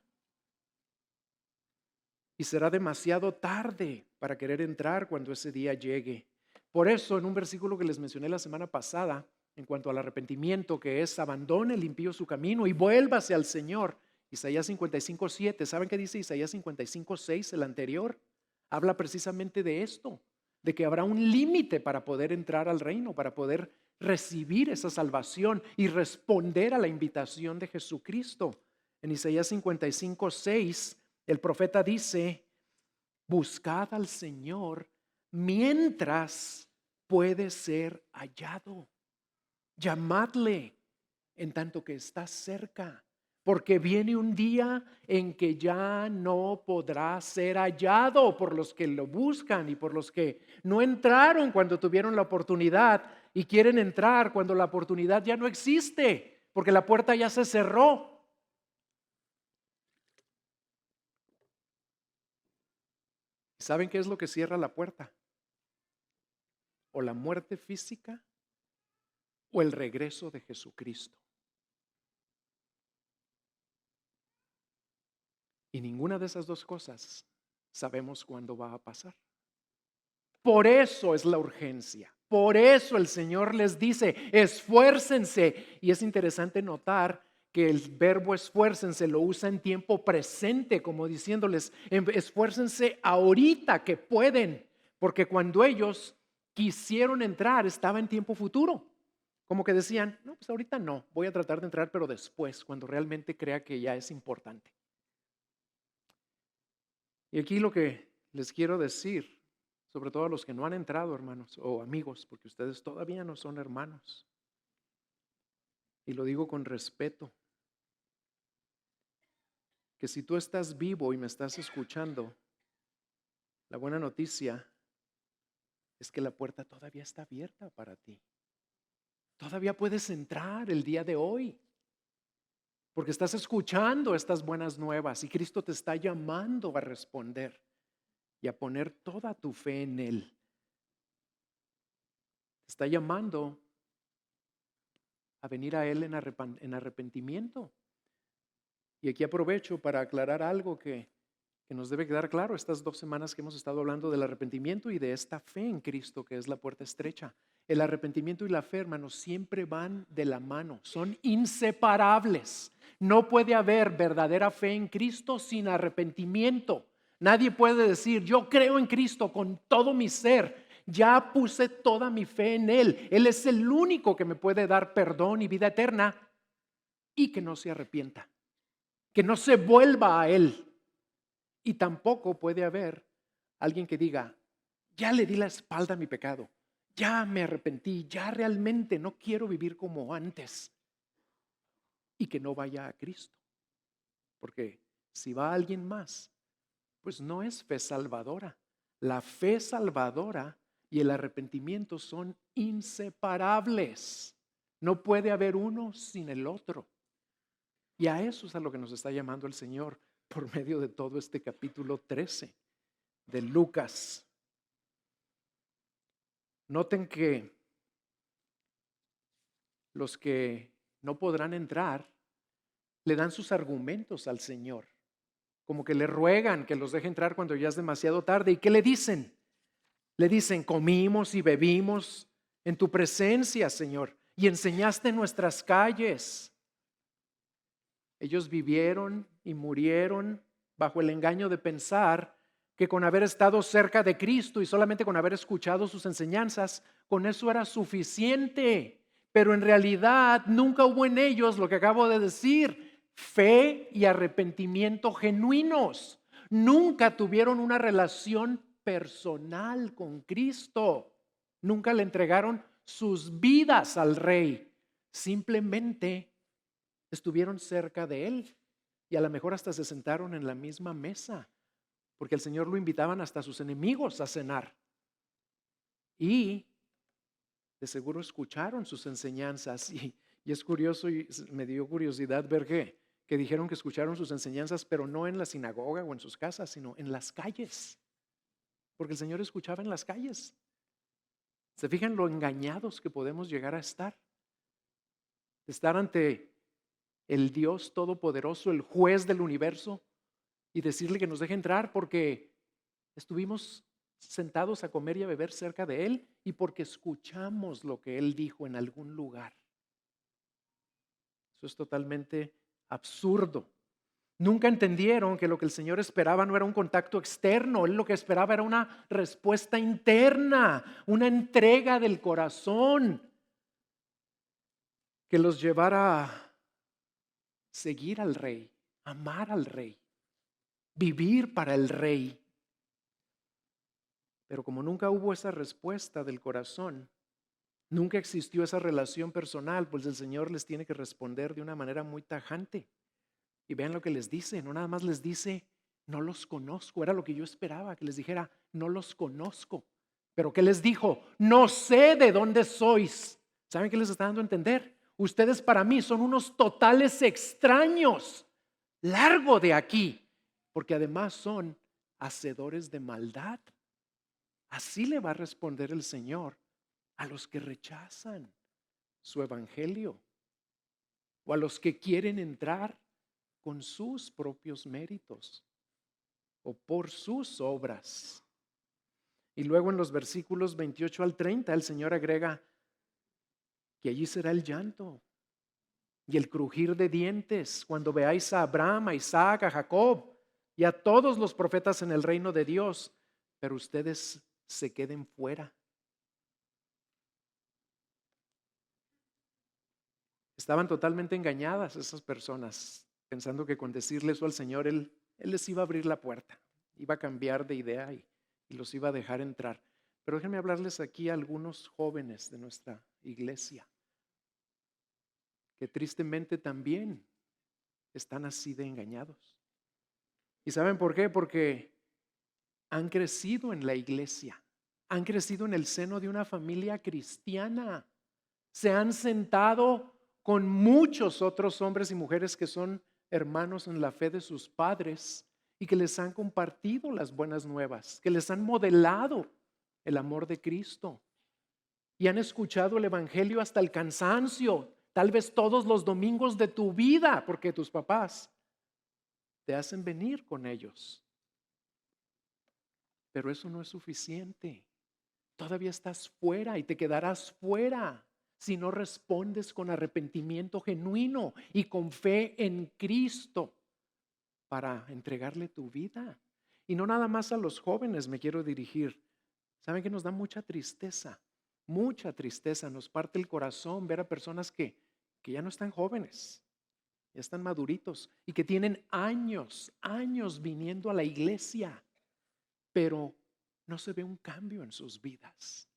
Y será demasiado tarde para querer entrar cuando ese día llegue. Por eso, en un versículo que les mencioné la semana pasada, en cuanto al arrepentimiento, que es: abandone el impío su camino y vuélvase al Señor. Isaías 55:7. ¿Saben qué dice Isaías 55:6, el anterior? Habla precisamente de esto, de que habrá un límite para poder entrar al reino, para poder recibir esa salvación y responder a la invitación de Jesucristo. En Isaías 55:6, el profeta dice: buscad al Señor mientras puede ser hallado. Llamadle en tanto que estás cerca, porque viene un día en que ya no podrá ser hallado por los que lo buscan y por los que no entraron cuando tuvieron la oportunidad y quieren entrar cuando la oportunidad ya no existe, porque la puerta ya se cerró. ¿Saben qué es lo que cierra la puerta? O la muerte física o el regreso de Jesucristo. Y ninguna de esas dos cosas sabemos cuándo va a pasar. Por eso es la urgencia. Por eso el Señor les dice, esfuércense. Y es interesante notar que el verbo esfuércense lo usa en tiempo presente, como diciéndoles, esfuércense ahorita que pueden. Porque cuando ellos quisieron entrar, estaba en tiempo futuro. Como que decían, no, pues ahorita no, voy a tratar de entrar, pero después, cuando realmente crea que ya es importante. Y aquí lo que les quiero decir, sobre todo a los que no han entrado, hermanos o amigos, porque ustedes todavía no son hermanos, y lo digo con respeto, que si tú estás vivo y me estás escuchando, la buena noticia es que la puerta todavía está abierta para ti. Todavía puedes entrar el día de hoy, porque estás escuchando estas buenas nuevas y Cristo te está llamando a responder y a poner toda tu fe en Él. Te está llamando a venir a Él en arrepentimiento. Y aquí aprovecho para aclarar algo que nos debe quedar claro estas 2 semanas que hemos estado hablando del arrepentimiento y de esta fe en Cristo que es la puerta estrecha. El arrepentimiento y la fe, hermanos, siempre van de la mano, son inseparables. No puede haber verdadera fe en Cristo sin arrepentimiento. Nadie puede decir, yo creo en Cristo con todo mi ser, ya puse toda mi fe en Él. Él es el único que me puede dar perdón y vida eterna y que no se arrepienta, que no se vuelva a Él. Y tampoco puede haber alguien que diga, ya le di la espalda a mi pecado, ya me arrepentí, ya realmente no quiero vivir como antes, y que no vaya a Cristo. Porque si va alguien más, pues no es fe salvadora. La fe salvadora y el arrepentimiento son inseparables. No puede haber uno sin el otro. Y a eso es a lo que nos está llamando el Señor por medio de todo este capítulo 13 de Lucas. Noten que los que no podrán entrar le dan sus argumentos al Señor, como que le ruegan que los deje entrar cuando ya es demasiado tarde. ¿Y qué le dicen? Le dicen, comimos y bebimos en tu presencia, Señor, y enseñaste en nuestras calles. Ellos vivieron y murieron bajo el engaño de pensar que con haber estado cerca de Cristo y solamente con haber escuchado sus enseñanzas, con eso era suficiente. Pero en realidad nunca hubo en ellos lo que acabo de decir, fe y arrepentimiento genuinos. Nunca tuvieron una relación personal con Cristo. Nunca le entregaron sus vidas al Rey. Simplemente estuvieron cerca de Él y a lo mejor hasta se sentaron en la misma mesa, porque el Señor lo invitaban hasta a sus enemigos a cenar. Y de seguro escucharon sus enseñanzas y es curioso y me dio curiosidad ver que dijeron que escucharon sus enseñanzas, pero no en la sinagoga o en sus casas, sino en las calles, porque el Señor escuchaba en las calles. ¿Se fijan lo engañados que podemos llegar a estar? Estar ante el Dios Todopoderoso, el juez del universo, y decirle que nos deje entrar porque estuvimos sentados a comer y a beber cerca de Él y porque escuchamos lo que Él dijo en algún lugar. Eso es totalmente absurdo. Nunca entendieron que lo que el Señor esperaba no era un contacto externo, Él lo que esperaba era una respuesta interna, una entrega del corazón que los llevara a seguir al Rey, amar al Rey, vivir para el Rey. Pero como nunca hubo esa respuesta del corazón, Nunca existió esa relación personal, pues el Señor les tiene que responder de una manera muy tajante. Y vean lo que les dice, no nada más les dice, no los conozco, era lo que yo esperaba, que les dijera, no los conozco. Pero ¿qué les dijo? No sé de dónde sois. ¿Saben qué les está dando a entender? Ustedes para mí son unos totales extraños. Largo de aquí, porque además son hacedores de maldad. Así le va a responder el Señor a los que rechazan su evangelio o a los que quieren entrar con sus propios méritos o por sus obras. Y luego en los versículos 28 al 30 el Señor agrega que allí será el llanto y el crujir de dientes cuando veáis a Abraham, a Isaac, a Jacob y a todos los profetas en el reino de Dios, pero ustedes se queden fuera. Estaban totalmente engañadas esas personas, pensando que con decirle eso al Señor, Él les iba a abrir la puerta, iba a cambiar de idea y los iba a dejar entrar. Pero déjenme hablarles aquí a algunos jóvenes de nuestra iglesia, que tristemente también están así de engañados. ¿Y saben por qué? Porque han crecido en la iglesia, han crecido en el seno de una familia cristiana, se han sentado con muchos otros hombres y mujeres que son hermanos en la fe de sus padres y que les han compartido las buenas nuevas, que les han modelado el amor de Cristo y han escuchado el evangelio hasta el cansancio, tal vez todos los domingos de tu vida, porque tus papás te hacen venir con ellos. Pero eso no es suficiente. Todavía estás fuera y te quedarás fuera si no respondes con arrepentimiento genuino y con fe en Cristo para entregarle tu vida. Y no nada más a los jóvenes me quiero dirigir. ¿Saben que nos da mucha tristeza? Mucha tristeza, nos parte el corazón ver a personas que ya no están jóvenes, ya están maduritos y que tienen años viniendo a la iglesia, pero no se ve un cambio en sus vidas.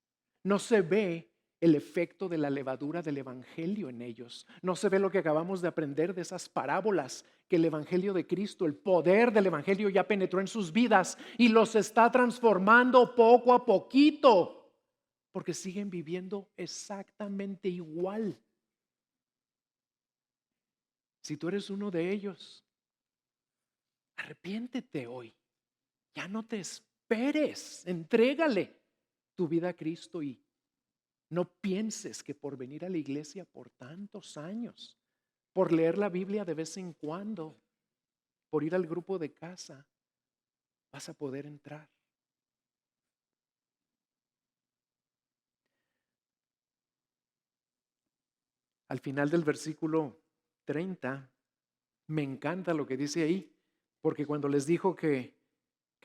No se ve el efecto de la levadura del evangelio en ellos. No se ve lo que acabamos de aprender de esas parábolas, que el evangelio de Cristo, el poder del evangelio ya penetró en sus vidas y los está transformando poco a poquito, porque siguen viviendo exactamente igual. Si tú eres uno de ellos, arrepiéntete hoy. Ya no te esperes, entrégale tu vida a Cristo y no pienses que por venir a la iglesia por tantos años, por leer la Biblia de vez en cuando, por ir al grupo de casa, vas a poder entrar. Al final del versículo 30, me encanta lo que dice ahí, porque cuando les dijo que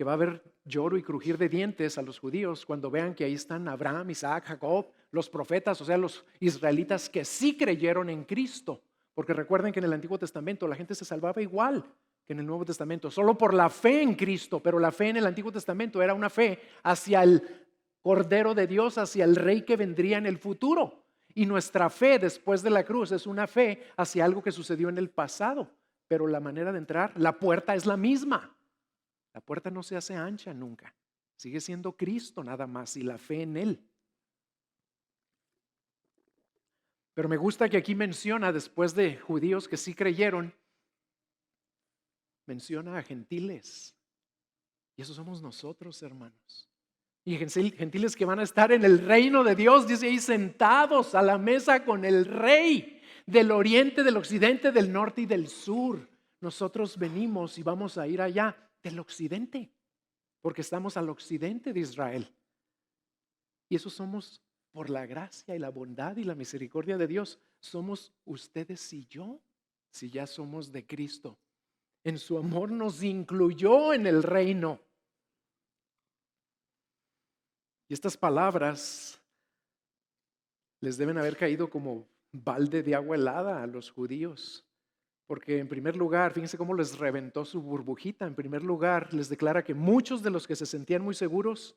va a haber lloro y crujir de dientes a los judíos cuando vean que ahí están Abraham, Isaac, Jacob, los profetas, o sea, los israelitas que sí creyeron en Cristo. Porque recuerden que en el Antiguo Testamento la gente se salvaba igual que en el Nuevo Testamento, solo por la fe en Cristo, pero la fe en el Antiguo Testamento era una fe hacia el Cordero de Dios, hacia el Rey que vendría en el futuro. Y nuestra fe después de la cruz es una fe hacia algo que sucedió en el pasado, pero la manera de entrar, la puerta es la misma. La puerta no se hace ancha nunca. Sigue siendo Cristo nada más y la fe en Él. Pero me gusta que aquí menciona, después de judíos que sí creyeron, menciona a gentiles. Y esos somos nosotros, hermanos. Y gentiles que van a estar en el reino de Dios, dice ahí, sentados a la mesa con el Rey del oriente, del occidente, del norte y del sur. Nosotros venimos y vamos a ir allá del occidente, porque estamos al occidente de Israel. Y eso somos por la gracia y la bondad y la misericordia de Dios. Somos ustedes y yo, si ya somos de Cristo. En su amor nos incluyó en el reino. Y estas palabras les deben haber caído como balde de agua helada a los judíos. Porque en primer lugar, fíjense cómo les reventó su burbujita. En primer lugar, les declara que muchos de los que se sentían muy seguros,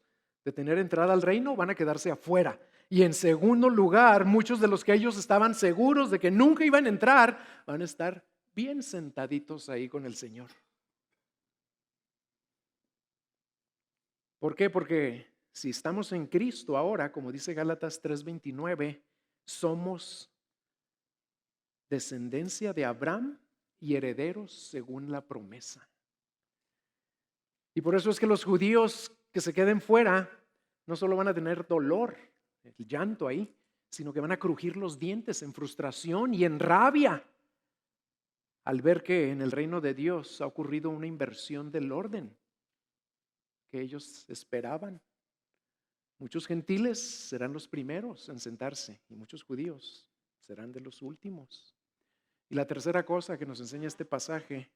de tener entrada al reino van a quedarse afuera. Y en segundo lugar, muchos de los que ellos estaban seguros de que nunca iban a entrar, van a estar bien sentaditos ahí con el Señor. ¿Por qué? Porque si estamos en Cristo ahora, como dice Gálatas 3:29, somos descendencia de Abraham y herederos según la promesa. Y por eso es que los judíos que se queden fuera no solo van a tener dolor, el llanto ahí, sino que van a crujir los dientes en frustración y en rabia al ver que en el reino de Dios ha ocurrido una inversión del orden que ellos esperaban. Muchos gentiles serán los primeros en sentarse y muchos judíos serán de los últimos. Y la tercera cosa que nos enseña este pasaje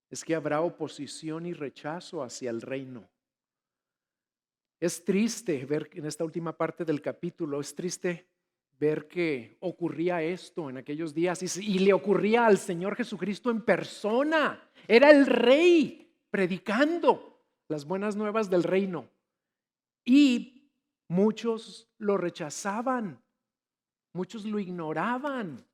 es que habrá oposición y rechazo hacia el reino. Es triste ver en esta última parte del capítulo, es triste ver que ocurría esto en aquellos días y le ocurría al Señor Jesucristo en persona. Era el rey predicando las buenas nuevas del reino y muchos lo rechazaban, muchos lo ignoraban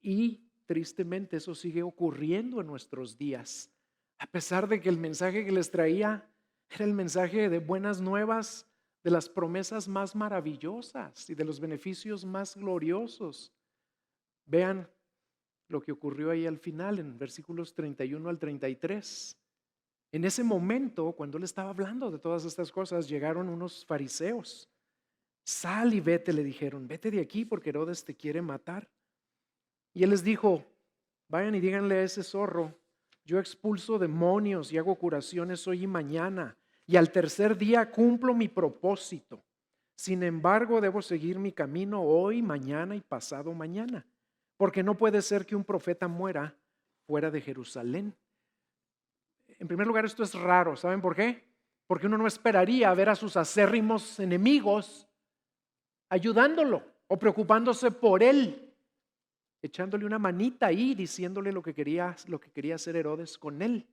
y tristemente eso sigue ocurriendo en nuestros días. A pesar de que el mensaje que les traía era el mensaje de buenas nuevas, de las promesas más maravillosas y de los beneficios más gloriosos. Vean lo que ocurrió ahí al final, en versículos 31 al 33. En ese momento, cuando él estaba hablando de todas estas cosas, llegaron unos fariseos. Sal y vete, le dijeron, vete de aquí porque Herodes te quiere matar. Y él les dijo, vayan y díganle a ese zorro, yo expulso demonios y hago curaciones hoy y mañana, y al tercer día cumplo mi propósito. Sin embargo, debo seguir mi camino hoy, mañana y pasado mañana, porque no puede ser que un profeta muera fuera de Jerusalén. En primer lugar, esto es raro, ¿saben por qué? Porque uno no esperaría ver a sus acérrimos enemigos ayudándolo o preocupándose por él, echándole una manita ahí, diciéndole lo que quería hacer Herodes con él.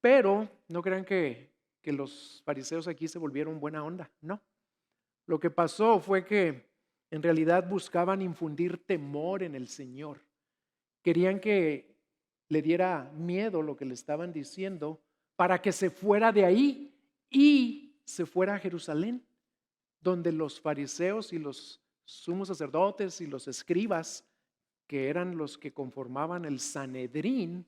Pero no crean que los fariseos aquí se volvieron buena onda, no. Lo que pasó fue que en realidad buscaban infundir temor en el Señor. Querían que le diera miedo lo que le estaban diciendo para que se fuera de ahí y se fuera a Jerusalén, donde los fariseos y los sumos sacerdotes y los escribas, que eran los que conformaban el Sanedrín,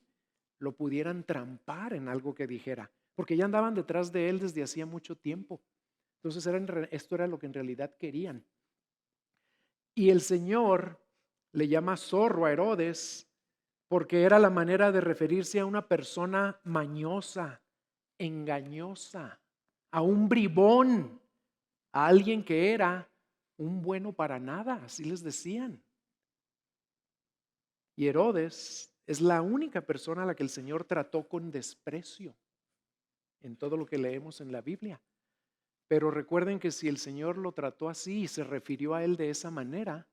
lo pudieran trampar en algo que dijera, porque ya andaban detrás de él desde hacía mucho tiempo. Entonces esto era lo que en realidad querían. Y el Señor le llama zorro a Herodes porque era la manera de referirse a una persona mañosa, engañosa, a un bribón, a alguien que era un bueno para nada, así les decían. Y Herodes es la única persona a la que el Señor trató con desprecio en todo lo que leemos en la Biblia. Pero recuerden que si el Señor lo trató así y se refirió a él de esa manera,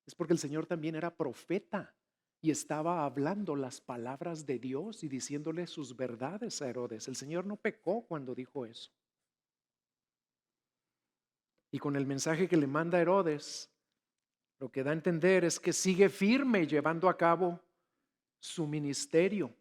es porque el Señor también era profeta y estaba hablando las palabras de Dios y diciéndole sus verdades a Herodes. El Señor no pecó cuando dijo eso. Y con el mensaje que le manda Herodes, lo que da a entender es que sigue firme llevando a cabo su ministerio.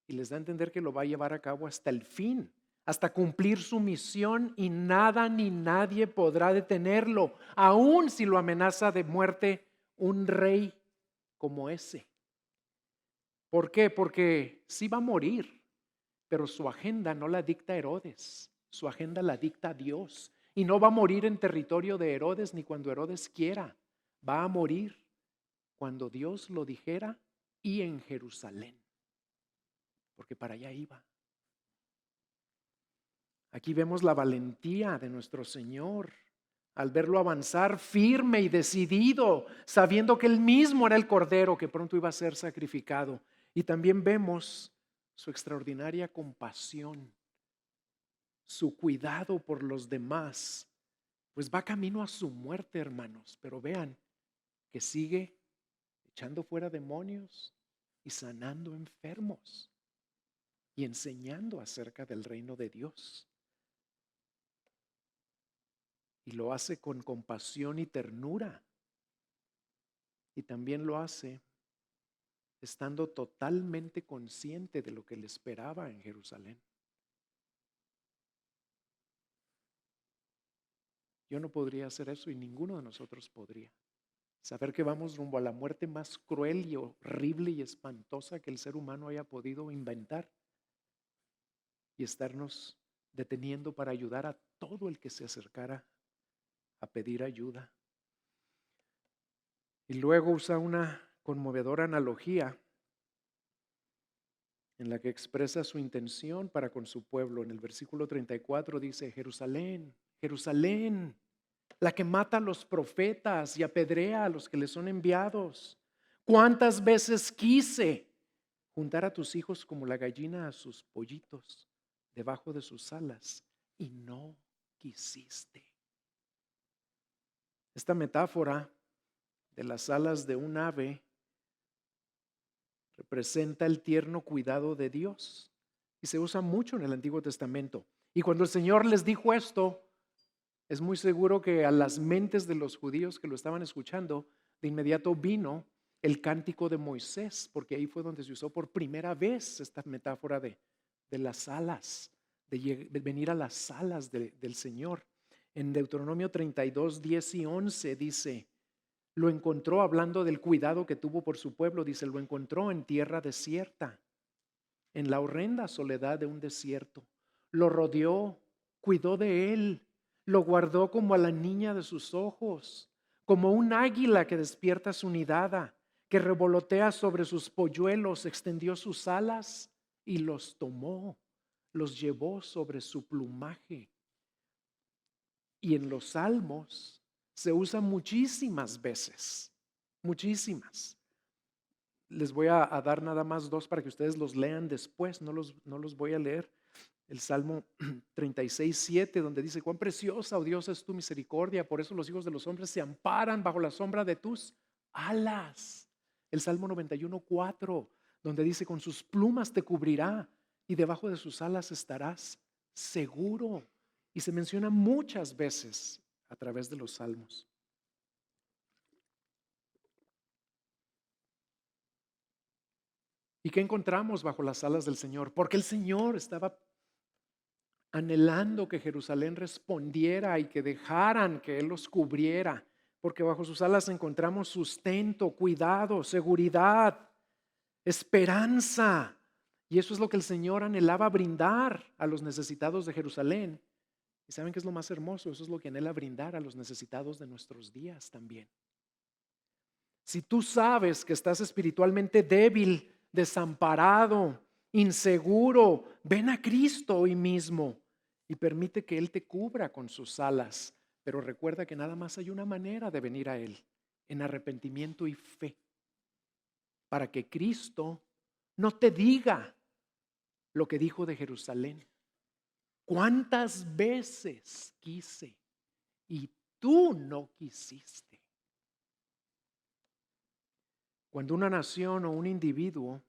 Y les da a entender que lo va a llevar a cabo hasta el fin, hasta cumplir su misión y nada ni nadie podrá detenerlo, aun si lo amenaza de muerte un rey como ese. ¿Por qué? Porque sí va a morir, pero su agenda no la dicta Herodes, su agenda la dicta Dios. Y no va a morir en territorio de Herodes ni cuando Herodes quiera, va a morir cuando Dios lo dijera y en Jerusalén, porque para allá iba. Aquí vemos la valentía de nuestro Señor al verlo avanzar firme y decidido, sabiendo que Él mismo era el Cordero que pronto iba a ser sacrificado. Y también vemos su extraordinaria compasión, su cuidado por los demás, pues va camino a su muerte, hermanos. Pero vean que sigue echando fuera demonios y sanando enfermos y enseñando acerca del reino de Dios. y lo hace con compasión y ternura. Y también lo hace estando totalmente consciente de lo que le esperaba en Jerusalén. Yo no podría hacer eso y ninguno de nosotros podría. Saber que vamos rumbo a la muerte más cruel y horrible y espantosa que el ser humano haya podido inventar y estarnos deteniendo para ayudar a todo el que se acercara a pedir ayuda. Y luego usa una conmovedora analogía en la que expresa su intención para con su pueblo. En el versículo 34 dice: Jerusalén, Jerusalén, la que mata a los profetas y apedrea a los que le son enviados. ¿Cuántas veces quise juntar a tus hijos como la gallina a sus pollitos debajo de sus alas y no quisiste? Esta metáfora de las alas de un ave representa el tierno cuidado de Dios y se usa mucho en el Antiguo Testamento. Y cuando el Señor les dijo esto, es muy seguro que a las mentes de los judíos que lo estaban escuchando, de inmediato vino el cántico de Moisés, porque ahí fue donde se usó por primera vez esta metáfora de las alas, de venir a las alas del Señor. En Deuteronomio 32, 10 y 11 dice: lo encontró, hablando del cuidado que tuvo por su pueblo, dice, lo encontró en tierra desierta, en la horrenda soledad de un desierto. Lo rodeó, cuidó de él, lo guardó como a la niña de sus ojos, como un águila que despierta su nidada, que revolotea sobre sus polluelos, extendió sus alas y los tomó, los llevó sobre su plumaje. Y en los salmos se usa muchísimas veces, muchísimas. Les voy a dar nada más dos para que ustedes los lean después, no los voy a leer. El Salmo 36, 7, donde dice: cuán preciosa, oh Dios, es tu misericordia, por eso los hijos de los hombres se amparan bajo la sombra de tus alas. El Salmo 91, 4, donde dice: con sus plumas te cubrirá y debajo de sus alas estarás seguro. Y se menciona muchas veces a través de los salmos. ¿Y qué encontramos bajo las alas del Señor? Porque el Señor estaba anhelando que Jerusalén respondiera y que dejaran que Él los cubriera, porque bajo sus alas encontramos sustento, cuidado, seguridad, esperanza. Y eso es lo que el Señor anhelaba brindar a los necesitados de Jerusalén. ¿Y saben qué es lo más hermoso? Eso es lo que anhela brindar a los necesitados de nuestros días también. Si tú sabes que estás espiritualmente débil, desamparado, inseguro, ven a Cristo hoy mismo y permite que Él te cubra con sus alas. Pero recuerda que nada más hay una manera de venir a Él: en arrepentimiento y fe, para que Cristo no te diga lo que dijo de Jerusalén. ¿Cuántas veces quise y tú no quisiste? Cuando una nación o un individuo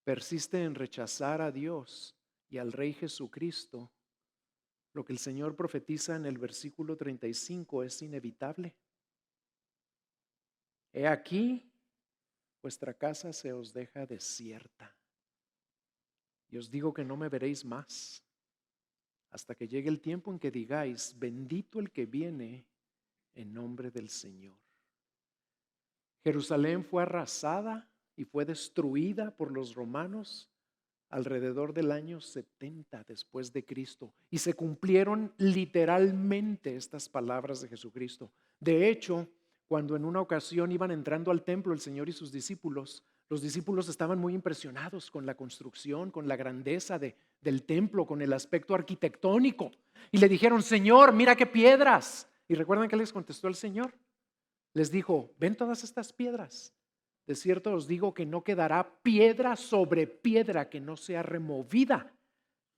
persiste en rechazar a Dios y al Rey Jesucristo, lo que el Señor profetiza en el versículo 35 es inevitable. He aquí, vuestra casa se os deja desierta, y os digo que no me veréis más, hasta que llegue el tiempo en que digáis: bendito el que viene en nombre del Señor. Jerusalén fue arrasada y fue destruida por los romanos alrededor del año 70 después de Cristo. Y se cumplieron literalmente estas palabras de Jesucristo. De hecho, cuando en una ocasión iban entrando al templo el Señor y sus discípulos, los discípulos estaban muy impresionados con la construcción, con la grandeza del templo, con el aspecto arquitectónico. Y le dijeron: Señor, mira qué piedras. ¿Y recuerdan qué les contestó el Señor? Les dijo: ¿ven todas estas piedras? De cierto os digo que no quedará piedra sobre piedra que no sea removida.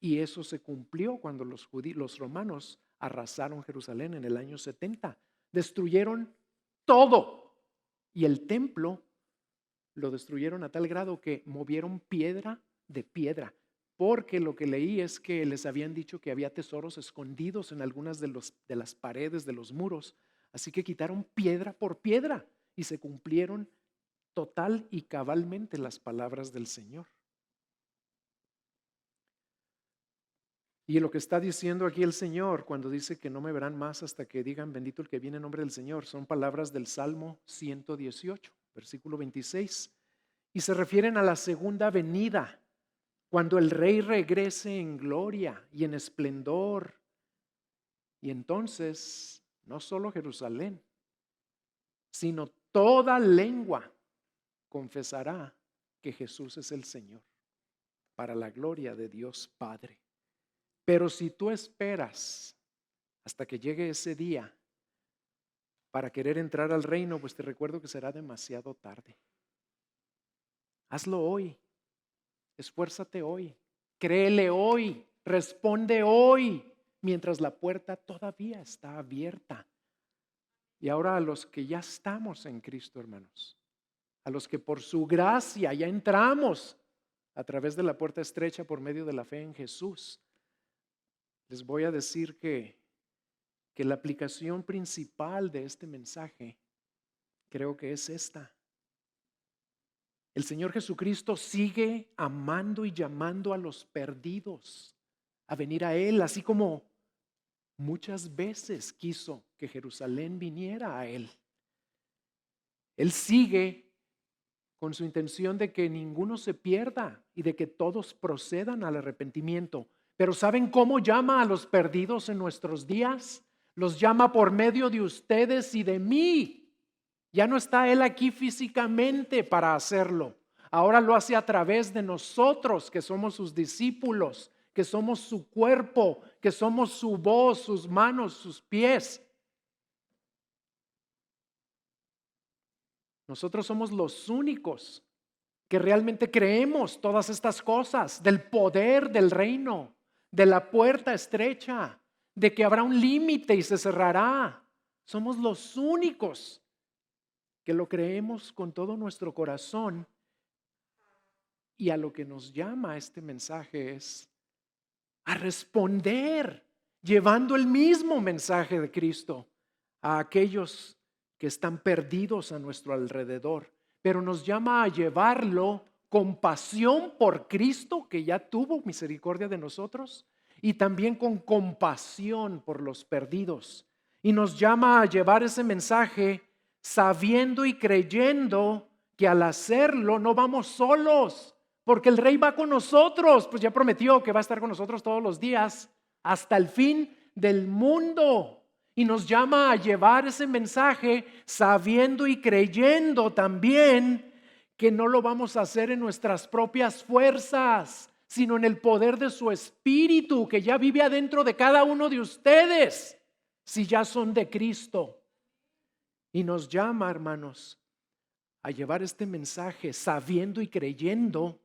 Y eso se cumplió cuando los romanos arrasaron Jerusalén en el año 70. Destruyeron todo. Y el templo lo destruyeron a tal grado que movieron piedra de piedra. porque lo que leí es que les habían dicho que había tesoros escondidos en algunas de las paredes de los muros, así que quitaron piedra por piedra y se cumplieron total y cabalmente las palabras del Señor. Y lo que está diciendo aquí el Señor cuando dice que no me verán más hasta que digan bendito el que viene en nombre del Señor, son palabras del Salmo 118, versículo 26, y se refieren a la segunda venida, cuando el Rey regrese en gloria y en esplendor. Y entonces, no solo Jerusalén, sino toda lengua confesará que Jesús es el Señor, para la gloria de Dios Padre. Pero si tú esperas hasta que llegue ese día para querer entrar al reino, pues te recuerdo que será demasiado tarde. Hazlo hoy, esfuérzate hoy, créele hoy, responde hoy, mientras la puerta todavía está abierta. Y ahora a los que ya estamos en Cristo, hermanos, a los que por su gracia ya entramos a través de la puerta estrecha por medio de la fe en Jesús, les voy a decir que la aplicación principal de este mensaje creo que es esta. El Señor Jesucristo sigue amando y llamando a los perdidos a venir a Él, así como muchas veces quiso que Jerusalén viniera a Él. Él sigue con su intención de que ninguno se pierda y de que todos procedan al arrepentimiento. Pero ¿saben cómo llama a los perdidos en nuestros días? Los llama por medio de ustedes y de mí. Ya no está Él aquí físicamente para hacerlo. Ahora lo hace a través de nosotros, que somos sus discípulos, que somos su cuerpo, que somos su voz, sus manos, sus pies. Nosotros somos los únicos que realmente creemos todas estas cosas, del poder del reino, de la puerta estrecha, de que habrá un límite y se cerrará. Somos los únicos que lo creemos con todo nuestro corazón. Y a lo que nos llama este mensaje es a responder, llevando el mismo mensaje de Cristo a aquellos que están perdidos a nuestro alrededor. Pero nos llama a llevarlo con pasión por Cristo, que ya tuvo misericordia de nosotros, y también con compasión por los perdidos. Y nos llama a llevar ese mensaje sabiendo y creyendo que al hacerlo no vamos solos, porque el Rey va con nosotros, pues ya prometió que va a estar con nosotros todos los días hasta el fin del mundo. Y nos llama a llevar ese mensaje sabiendo y creyendo también que no lo vamos a hacer en nuestras propias fuerzas, sino en el poder de su Espíritu que ya vive adentro de cada uno de ustedes, si ya son de Cristo. Y nos llama, hermanos, a llevar este mensaje sabiendo y creyendo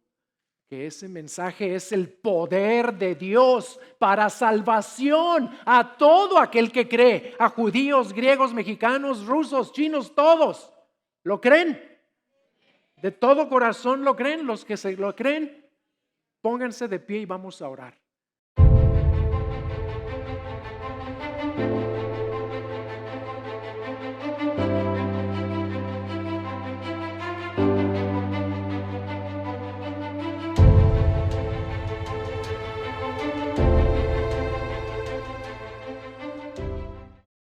que ese mensaje es el poder de Dios para salvación a todo aquel que cree, a judíos, griegos, mexicanos, rusos, chinos, todos. ¿Lo creen? ¿De todo corazón lo creen? Los que se lo creen, pónganse de pie y vamos a orar.